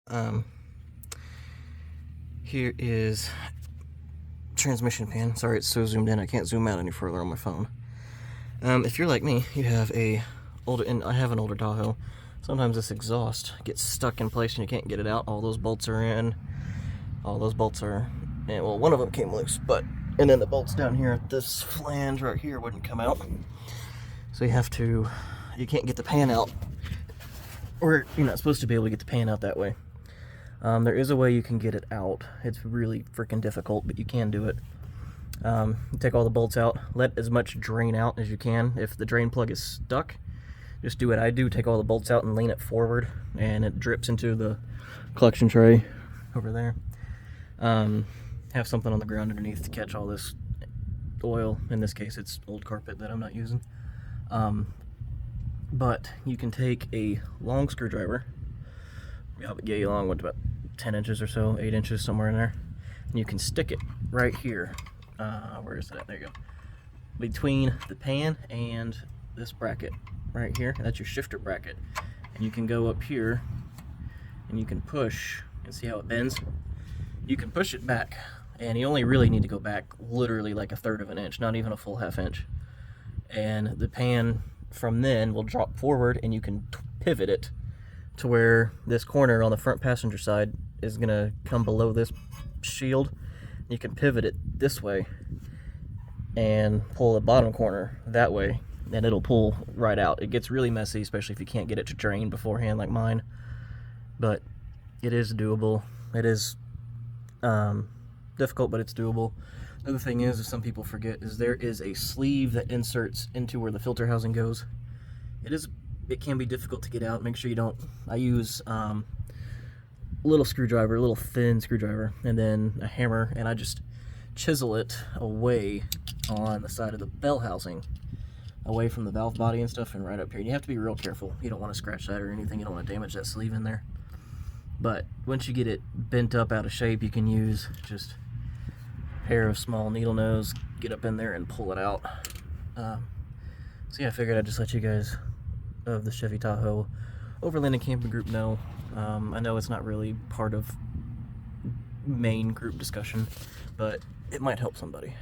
Um, Here is transmission pan. Sorry, it's so zoomed in I can't zoom out any further on my phone. If you're like me, you have and I have an older Tahoe. Sometimes this exhaust gets stuck in place and you can't get it out. All those bolts are in. All those bolts are, and well, one of them came loose, and then the bolts down here at this flange right here wouldn't come out. So you can't get the pan out, or you're not supposed to be able to get the pan out that way. There is a way you can get it out. It's really freaking difficult, but you can do it. You take all the bolts out, let as much drain out as you can. If the drain plug is stuck, just do what I do, take all the bolts out and lean it forward, and it drips into the collection tray over there. Have something on the ground underneath to catch all this oil. In this case, it's old carpet that I'm not using. But you can take a long screwdriver, yay long, what, about 10 inches or so, 8 inches, somewhere in there, and you can stick it right here. Where is that? There you go. Between the pan and this bracket right here, that's your shifter bracket. And you can go up here and you can push, and see how it bends? You can push it back, and you only really need to go back literally like 1/3 of an inch, not even a full 1/2 inch. And the pan from then will drop forward, and you can pivot it to where this corner on the front passenger side is gonna come below this shield. You can pivot it this way and pull the bottom corner that way, and it'll pull right out. It gets really messy, especially if you can't get it to drain beforehand like mine, but it is doable. It is difficult, but it's doable. The other thing is some people forget, is there is a sleeve that inserts into where the filter housing goes. It can be difficult to get out. Make sure you don't. I use a little screwdriver, a little thin screwdriver, and then a hammer, and I just chisel it away on the side of the bell housing, away from the valve body and stuff, and right up here. And you have to be real careful. You don't want to scratch that or anything. You don't want to damage that sleeve in there. But once you get it bent up out of shape, you can use just a pair of small needle nose, get up in there and pull it out. So yeah, I figured I'd just let you guys of the Chevy Tahoe Overlanding Camping Group know. I know it's not really part of main group discussion, but it might help somebody.